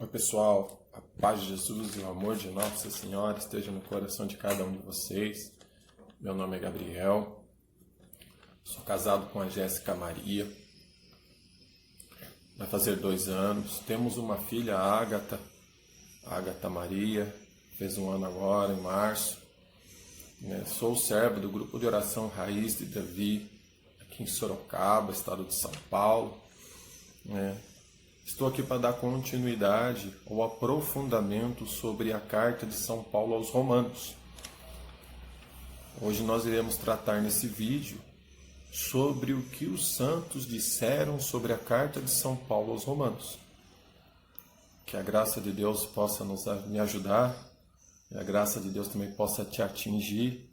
Oi pessoal, a paz de Jesus e o amor de Nossa Senhora esteja no coração de cada um de vocês. Meu nome é Gabriel, sou casado com a Jéssica Maria, vai fazer 2 anos. Temos uma filha, a Ágata Maria, fez 1 ano agora, em março. Sou servo do grupo de oração Raiz de Davi, aqui em Sorocaba, estado de São Paulo. Estou aqui para dar continuidade ou aprofundamento sobre a carta de São Paulo aos Romanos. Hoje nós iremos tratar nesse vídeo sobre o que os santos disseram sobre a carta de São Paulo aos Romanos. Que a graça de Deus possa me ajudar, e a graça de Deus também possa te atingir,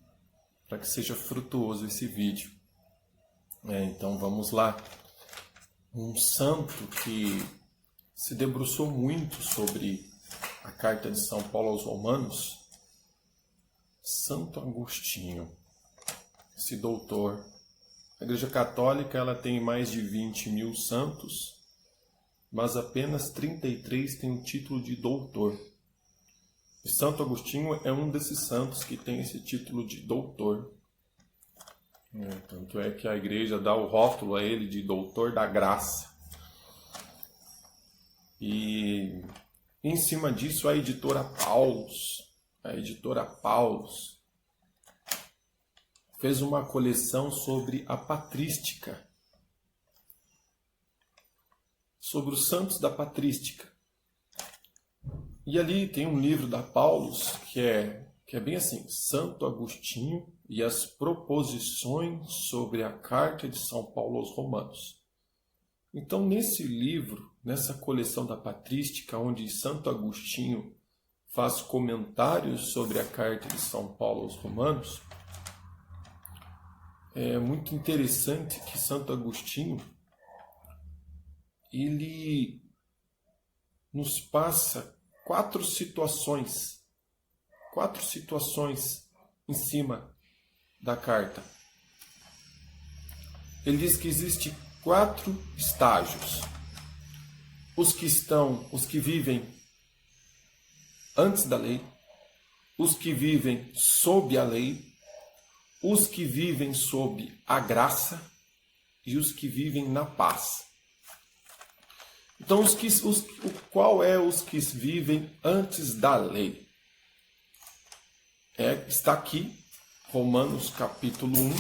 para que seja frutuoso esse vídeo. Então vamos lá. Um santo que se debruçou muito sobre a carta de São Paulo aos Romanos, Santo Agostinho, esse doutor. A Igreja Católica ela tem mais de 20.000 santos, mas apenas 33 têm o título de doutor. E Santo Agostinho é um desses santos que tem esse título de doutor. Tanto é que a Igreja dá o rótulo a ele de doutor da graça. E em cima disso a editora Paulus, fez uma coleção sobre a patrística, sobre os santos da patrística. E ali tem um livro da Paulus que é bem assim, Santo Agostinho e as proposições sobre a carta de São Paulo aos Romanos. Então, nesse livro, nessa coleção da patrística, onde Santo Agostinho faz comentários sobre a carta de São Paulo aos Romanos, é muito interessante que Santo Agostinho ele nos passa 4 situações em cima da carta. Ele diz que existe 4 estágios. Os que vivem antes da lei, os que vivem sob a lei, os que vivem sob a graça e os que vivem na paz. Então, qual é os que vivem antes da lei? Está aqui, Romanos capítulo 1,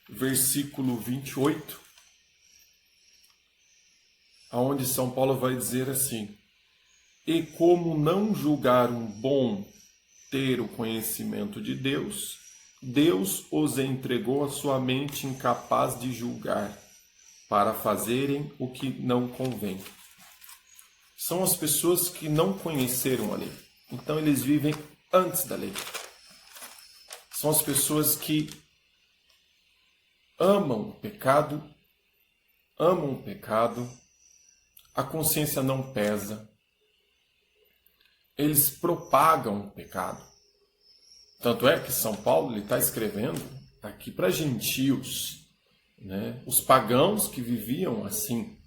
versículo 28, aonde São Paulo vai dizer assim: e como não julgaram bom ter o conhecimento de Deus, Deus os entregou a sua mente incapaz de julgar, para fazerem o que não convém. São as pessoas que não conheceram a lei, então eles vivem antes da lei. São as pessoas que amam o pecado, a consciência não pesa, eles propagam o pecado. Tanto é que São Paulo está escrevendo aqui para gentios, os pagãos que viviam assim.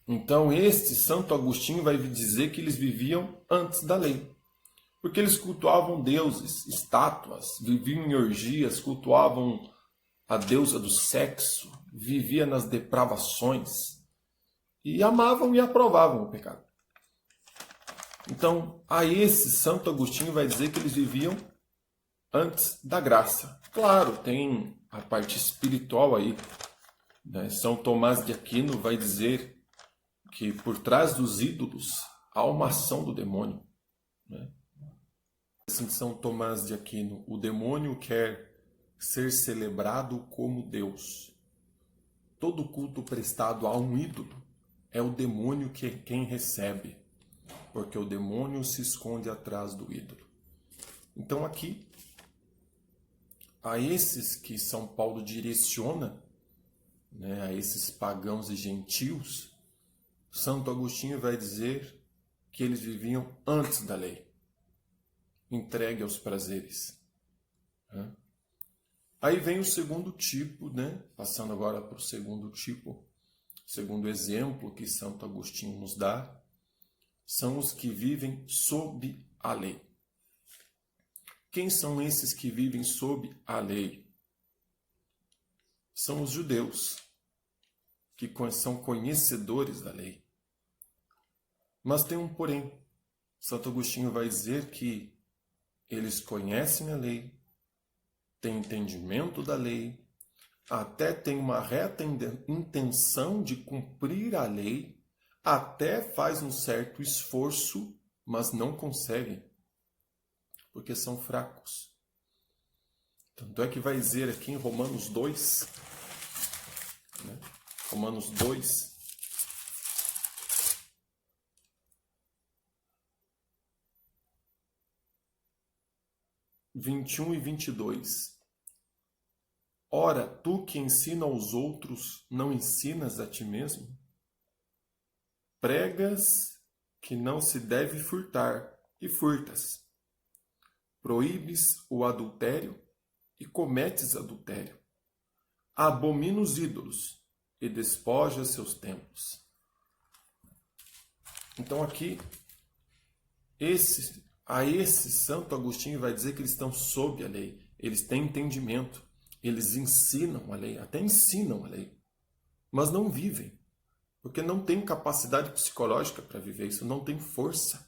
Então Santo Agostinho vai dizer que eles viviam antes da lei. Porque eles cultuavam deuses, estátuas, viviam em orgias, cultuavam a deusa do sexo, viviam nas depravações e amavam e aprovavam o pecado. Então, Santo Agostinho vai dizer que eles viviam antes da graça. Claro, tem a parte espiritual aí. São Tomás de Aquino vai dizer que por trás dos ídolos há uma ação do demônio. Assim, São Tomás de Aquino, o demônio quer ser celebrado como Deus. Todo culto prestado a um ídolo é o demônio que é quem recebe, porque o demônio se esconde atrás do ídolo. Então aqui, a esses que São Paulo direciona, a esses pagãos e gentios, Santo Agostinho vai dizer que eles viviam antes da lei, entregue aos prazeres. Aí vem o segundo tipo, passando agora para o segundo tipo, segundo exemplo que Santo Agostinho nos dá, são os que vivem sob a lei. Quem são esses que vivem sob a lei? São os judeus, que são conhecedores da lei. Mas tem um porém. Santo Agostinho vai dizer que eles conhecem a lei, têm entendimento da lei, até têm uma reta intenção de cumprir a lei, até faz um certo esforço, mas não conseguem, porque são fracos. Tanto é que vai dizer aqui em Romanos 2, né? Romanos 2, (21 e 22). Ora, tu que ensina aos outros, não ensinas a ti mesmo? Pregas que não se deve furtar, e furtas. Proíbes o adultério, e cometes adultério. Abomina os ídolos, e despoja seus templos. Então aqui, a esse Santo Agostinho vai dizer que eles estão sob a lei, eles têm entendimento, eles ensinam a lei, até ensinam a lei, mas não vivem, porque não tem capacidade psicológica para viver isso, não tem força.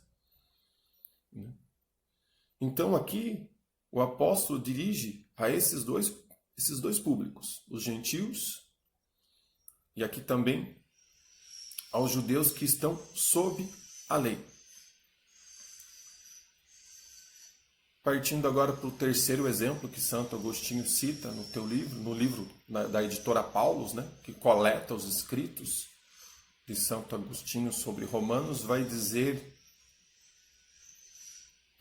Então aqui o apóstolo dirige a esses dois públicos, os gentios e aqui também aos judeus que estão sob a lei. Partindo agora para o terceiro exemplo que Santo Agostinho cita no livro da editora Paulus, né, que coleta os escritos de Santo Agostinho sobre Romanos, vai dizer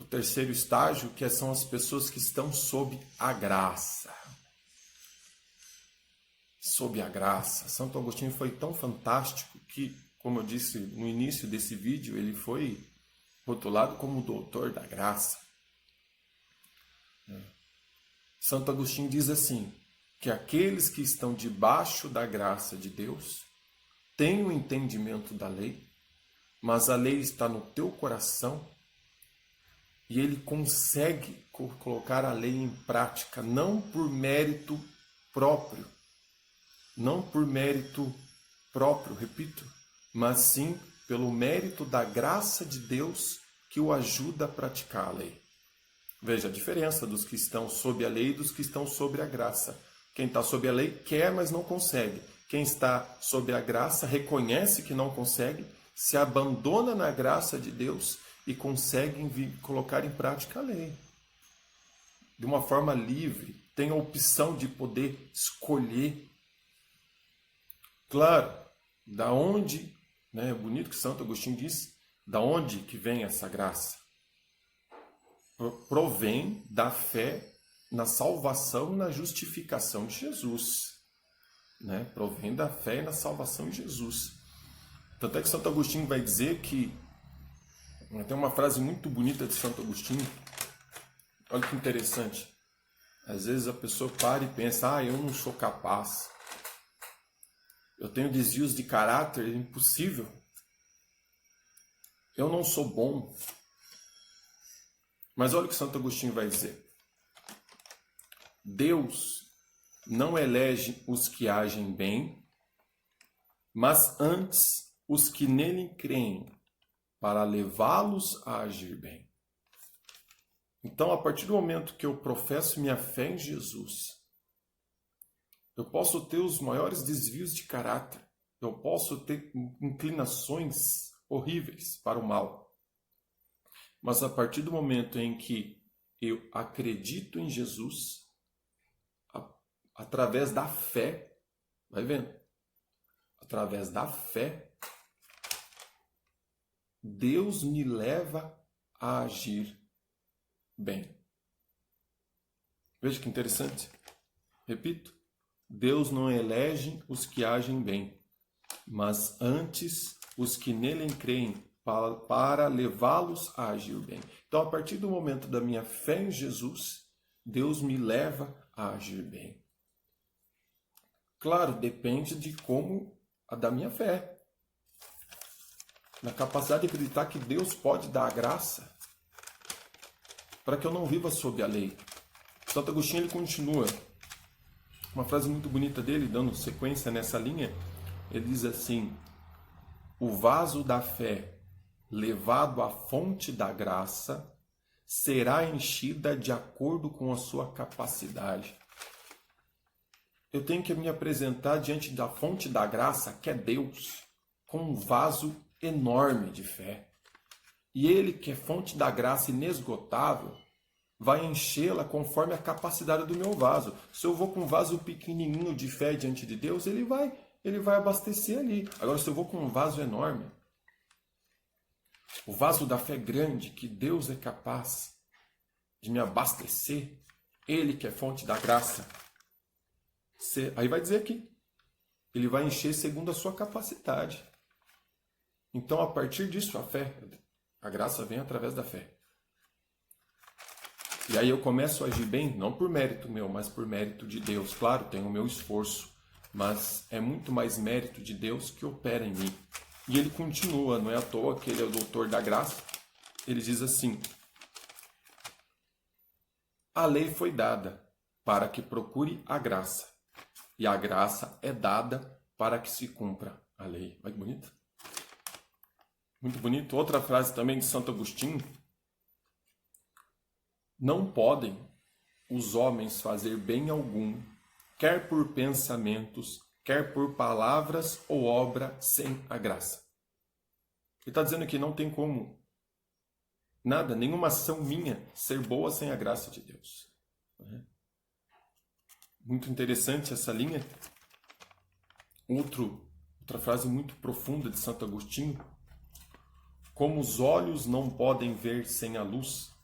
o terceiro estágio, que são as pessoas que estão sob a graça. Sob a graça. Santo Agostinho foi tão fantástico que, como eu disse no início desse vídeo, ele foi rotulado como o doutor da graça. Santo Agostinho diz assim, que aqueles que estão debaixo da graça de Deus têm o entendimento da lei, mas a lei está no teu coração e ele consegue colocar a lei em prática, não por mérito próprio, repito, mas sim pelo mérito da graça de Deus que o ajuda a praticar a lei. Veja a diferença dos que estão sob a lei e dos que estão sob a graça. Quem está sob a lei quer, mas não consegue. Quem está sob a graça reconhece que não consegue, se abandona na graça de Deus e consegue colocar em prática a lei. De uma forma livre, tem a opção de poder escolher. Claro, da onde, né, é bonito que Santo Agostinho diz, da onde que vem essa graça? Provém da fé na salvação e na justificação de Jesus. Né? Provém da fé e na salvação de Jesus. Tanto é que Santo Agostinho vai dizer que, tem uma frase muito bonita de Santo Agostinho, olha que interessante. Às vezes a pessoa para e pensa, eu não sou capaz, eu tenho desvios de caráter, é impossível, eu não sou bom. Mas olha o que Santo Agostinho vai dizer. Deus não elege os que agem bem, mas antes os que nele creem, para levá-los a agir bem. Então, a partir do momento que eu professo minha fé em Jesus, eu posso ter os maiores desvios de caráter, eu posso ter inclinações horríveis para o mal. Mas a partir do momento em que eu acredito em Jesus, através da fé, vai vendo? Através da fé, Deus me leva a agir bem. Veja que interessante. Repito, Deus não elege os que agem bem, mas antes os que nele creem, para levá-los a agir bem. Então, a partir do momento da minha fé em Jesus, Deus me leva a agir bem. Claro, depende de como A da minha fé. Na capacidade de acreditar que Deus pode dar a graça para que eu não viva sob a lei. Santo Agostinho ele continua. Uma frase muito bonita dele, dando sequência nessa linha. Ele diz assim: o vaso da fé, levado à fonte da graça, será enchida de acordo com a sua capacidade. Eu tenho que me apresentar diante da fonte da graça, que é Deus, com um vaso enorme de fé. E Ele, que é fonte da graça inesgotável, vai enchê-la conforme a capacidade do meu vaso. Se eu vou com um vaso pequenininho de fé diante de Deus, Ele vai abastecer ali. Agora, se eu vou com um vaso enorme, o vaso da fé grande, que Deus é capaz de me abastecer, Ele que é fonte da graça, aí vai dizer aqui, Ele vai encher segundo a sua capacidade. Então, a partir disso, a graça vem através da fé. E aí eu começo a agir bem, não por mérito meu, mas por mérito de Deus. Claro, tem o meu esforço, mas é muito mais mérito de Deus que opera em mim. E ele continua, não é à toa que ele é o doutor da graça. Ele diz assim: a lei foi dada para que procure a graça, e a graça é dada para que se cumpra a lei. Olha que bonito. Muito bonito. Outra frase também de Santo Agostinho: não podem os homens fazer bem algum, quer por pensamentos, quer por palavras ou obra, sem a graça. Ele está dizendo que não tem como nada, nenhuma ação minha ser boa sem a graça de Deus. Muito interessante essa linha. Outra frase muito profunda de Santo Agostinho: como os olhos não podem ver sem a luz,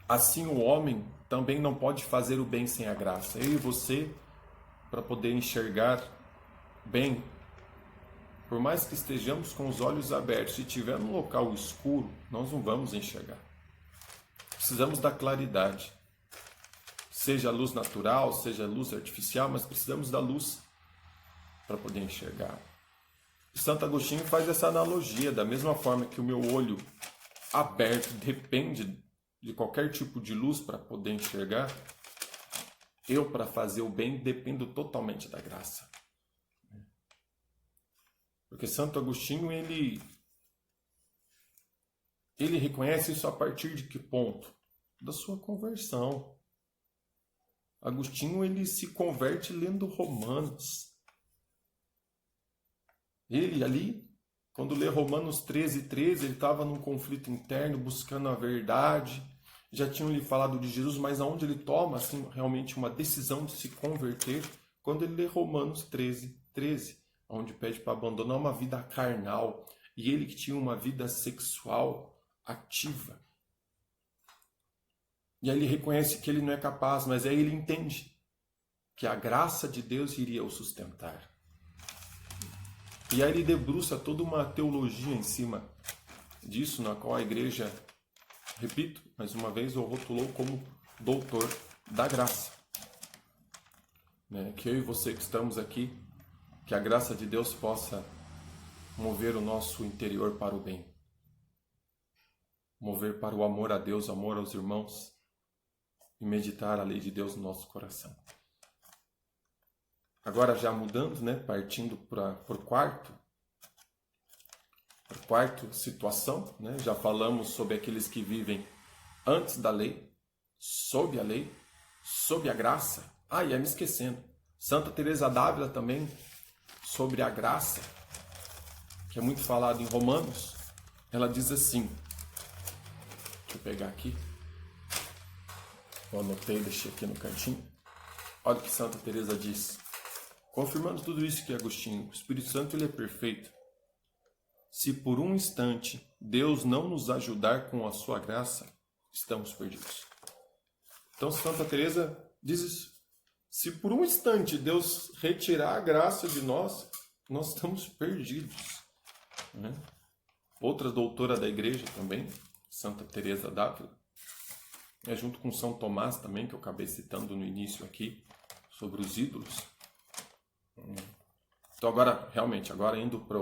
assim o homem também não pode fazer o bem sem a graça. Eu e você, para poder enxergar bem, por mais que estejamos com os olhos abertos, se tiver num local escuro, nós não vamos enxergar. Precisamos da claridade. Seja luz natural, seja luz artificial, mas precisamos da luz para poder enxergar. Santo Agostinho faz essa analogia, da mesma forma que o meu olho aberto depende de qualquer tipo de luz para poder enxergar, eu, para fazer o bem, dependo totalmente da graça. Porque Santo Agostinho, ele reconhece isso a partir de que ponto? Da sua conversão. Agostinho, ele se converte lendo Romanos. Ele ali, quando lê Romanos 13:13, ele estava num conflito interno, buscando a verdade. Já tinham lhe falado de Jesus, mas aonde ele toma assim, realmente uma decisão de se converter? Quando ele lê Romanos 13:13, onde pede para abandonar uma vida carnal. E ele que tinha uma vida sexual ativa. E aí ele reconhece que ele não é capaz, mas aí ele entende que a graça de Deus iria o sustentar. E aí ele debruça toda uma teologia em cima disso, na qual a igreja, repito, mais uma vez, o rotulou como doutor da graça. Que eu e você que estamos aqui, que a graça de Deus possa mover o nosso interior para o bem. Mover para o amor a Deus, amor aos irmãos, e meditar a lei de Deus no nosso coração. Agora já mudando, partindo para o quarto situação, já falamos sobre aqueles que vivem antes da lei, sob a lei, sob a graça. Ia me esquecendo. Santa Teresa d'Ávila também, sobre a graça, que é muito falado em Romanos, ela diz assim, deixa eu pegar aqui, eu anotei, deixei aqui no cantinho. Olha o que Santa Teresa diz. Confirmando tudo isso que Agostinho, o Espírito Santo ele é perfeito. Se por um instante Deus não nos ajudar com a sua graça, estamos perdidos. Então Santa Teresa diz isso. Se por um instante Deus retirar a graça de nós, nós estamos perdidos. Outra doutora da igreja também, Santa Teresa d'Ávila, junto com São Tomás também, que eu acabei citando no início aqui, sobre os ídolos. Então agora, realmente, agora indo para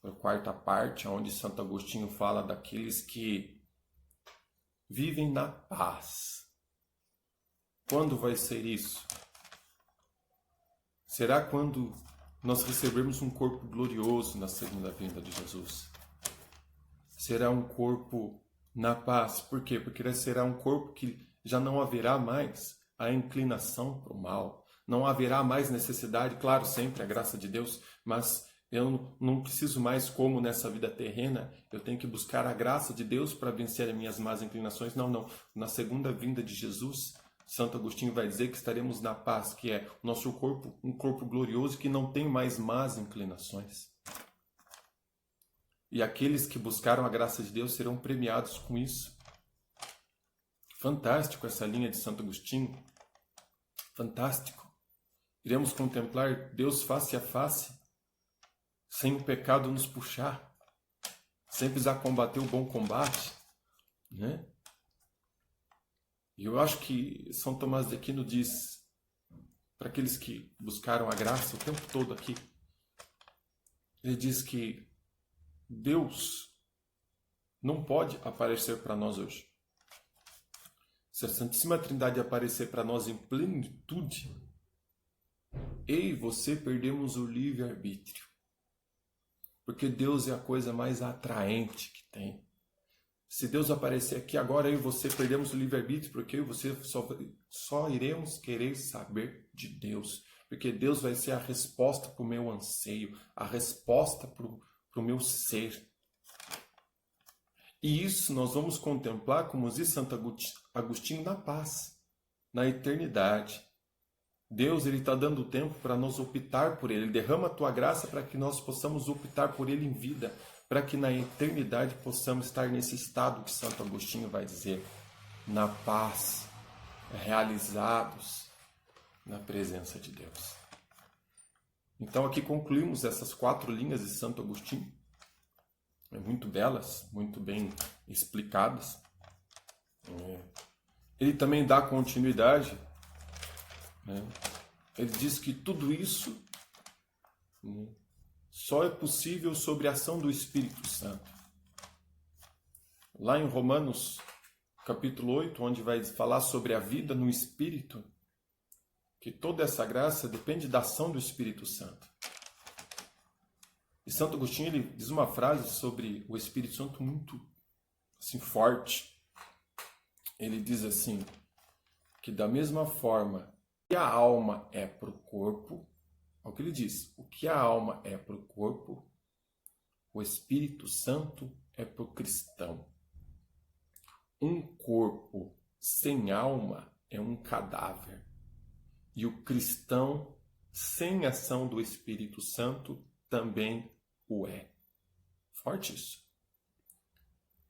a quarta parte, onde Santo Agostinho fala daqueles que vivem na paz. Quando vai ser isso? Será quando nós recebermos um corpo glorioso na segunda vinda de Jesus? Será um corpo na paz. Por quê? Porque será um corpo que já não haverá mais a inclinação para o mal. Não haverá mais necessidade, claro, sempre a graça de Deus, mas eu não preciso mais, como nessa vida terrena, eu tenho que buscar a graça de Deus para vencer as minhas más inclinações. Não, não. Na segunda vinda de Jesus, Santo Agostinho vai dizer que estaremos na paz, que é o nosso corpo, um corpo glorioso que não tem mais más inclinações. E aqueles que buscaram a graça de Deus serão premiados com isso. Fantástico essa linha de Santo Agostinho. Fantástico. Iremos contemplar Deus face a face, sem o pecado nos puxar, sem precisar combater o bom combate, né? E eu acho que São Tomás de Aquino diz, para aqueles que buscaram a graça o tempo todo aqui, ele diz que Deus não pode aparecer para nós hoje. Se a Santíssima Trindade aparecer para nós em plenitude, eu e você perdemos o livre-arbítrio. Porque Deus é a coisa mais atraente que tem. Se Deus aparecer aqui agora, eu e você perdemos o livre-arbítrio, porque eu e você só iremos querer saber de Deus. Porque Deus vai ser a resposta para o meu anseio, a resposta para o meu ser. E isso nós vamos contemplar, como diz Santo Agostinho, na paz, na eternidade. Deus está dando tempo para nós optar por Ele. Ele derrama a tua graça para que nós possamos optar por Ele em vida, para que na eternidade possamos estar nesse estado que Santo Agostinho vai dizer, na paz, realizados na presença de Deus. Então aqui concluímos essas 4 linhas de Santo Agostinho, muito belas, muito bem explicadas. Ele também dá continuidade, né? Ele diz que tudo isso, né, só é possível sobre a ação do Espírito Santo. Lá em Romanos, capítulo 8, onde vai falar sobre a vida no Espírito, que toda essa graça depende da ação do Espírito Santo. E Santo Agostinho ele diz uma frase sobre o Espírito Santo muito assim, forte. Ele diz assim, que da mesma forma que a alma é para o corpo, é o que ele diz, o que a alma é para o corpo, o Espírito Santo é para o cristão. Um corpo sem alma é um cadáver. E o cristão sem ação do Espírito Santo também o é. Forte isso.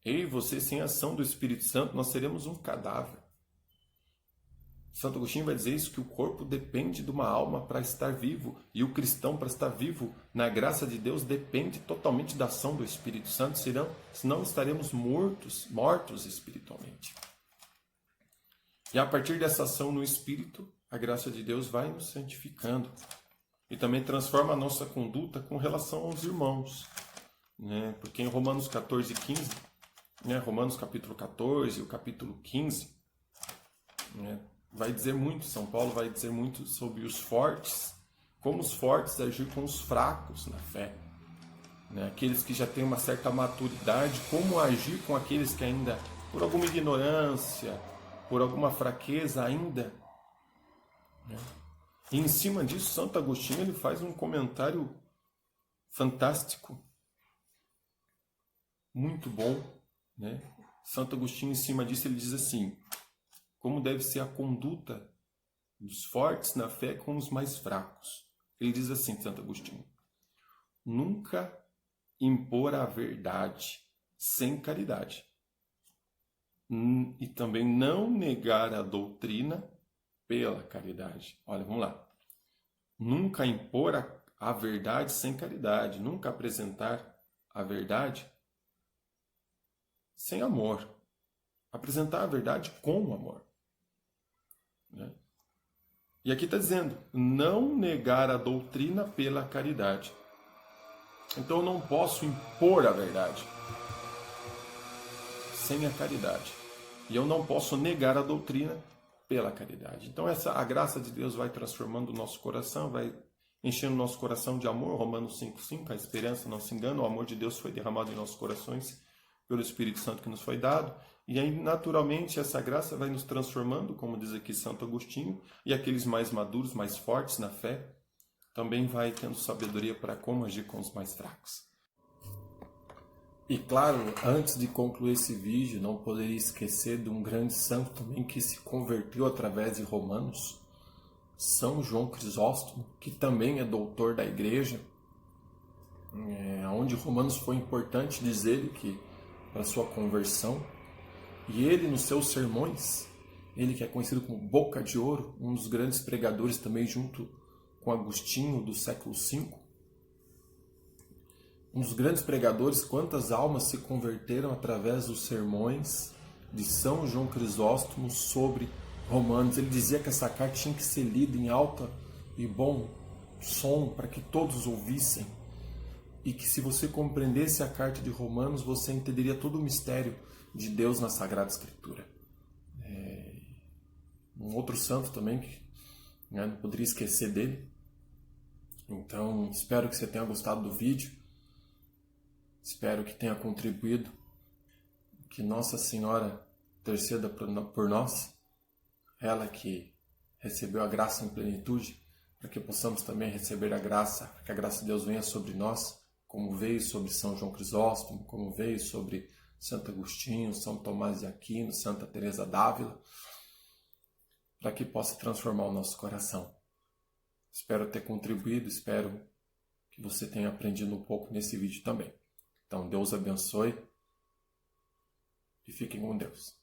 Eu e você, sem ação do Espírito Santo, nós seremos um cadáver. Santo Agostinho vai dizer isso, que o corpo depende de uma alma para estar vivo. E o cristão, para estar vivo na graça de Deus, depende totalmente da ação do Espírito Santo, senão estaremos mortos espiritualmente. E a partir dessa ação no Espírito, a graça de Deus vai nos santificando. E também transforma a nossa conduta com relação aos irmãos. Né? Porque em Romanos 14 e 15, né? Romanos capítulo 14 e o capítulo 15, né? Vai dizer muito, São Paulo vai dizer muito sobre os fortes, como os fortes agir com os fracos na fé. Né? Aqueles que já têm uma certa maturidade, como agir com aqueles que ainda, por alguma ignorância, por alguma fraqueza ainda. Né? E em cima disso, Santo Agostinho ele faz um comentário fantástico, muito bom. Né? Santo Agostinho, em cima disso, ele diz assim, como deve ser a conduta dos fortes na fé com os mais fracos. Ele diz assim, Santo Agostinho, nunca impor a verdade sem caridade. E também não negar a doutrina pela caridade. Olha, vamos lá. Nunca impor a verdade sem caridade. Nunca apresentar a verdade sem amor. Apresentar a verdade com amor. Né? E aqui está dizendo, não negar a doutrina pela caridade. Então eu não posso impor a verdade sem a caridade. E eu não posso negar a doutrina pela caridade. Então a graça de Deus vai transformando o nosso coração, vai enchendo o nosso coração de amor. Romanos 5,5, a esperança não se engana, o amor de Deus foi derramado em nossos corações pelo Espírito Santo que nos foi dado. E aí, naturalmente, essa graça vai nos transformando, como diz aqui Santo Agostinho, e aqueles mais maduros, mais fortes na fé, também vai tendo sabedoria para como agir com os mais fracos. E claro, antes de concluir esse vídeo, não poderia esquecer de um grande santo também que se converteu através de Romanos, São João Crisóstomo, que também é doutor da igreja, onde Romanos foi importante dizer que para sua conversão, e ele nos seus sermões, ele que é conhecido como Boca de Ouro, um dos grandes pregadores também junto com Agostinho do século V, um dos grandes pregadores, quantas almas se converteram através dos sermões de São João Crisóstomo sobre Romanos. Ele dizia que essa carta tinha que ser lida em alta e bom som para que todos ouvissem, e que se você compreendesse a carta de Romanos, você entenderia todo o mistério de Deus na Sagrada Escritura. Um outro santo também, que não poderia esquecer dele. Então, espero que você tenha gostado do vídeo. Espero que tenha contribuído, que Nossa Senhora interceda por nós, ela que recebeu a graça em plenitude, para que possamos também receber a graça, que a graça de Deus venha sobre nós, como veio sobre São João Crisóstomo, como veio sobre Santo Agostinho, São Tomás de Aquino, Santa Teresa d'Ávila, para que possa transformar o nosso coração. Espero ter contribuído, espero que você tenha aprendido um pouco nesse vídeo também. Então, Deus abençoe e fiquem com Deus.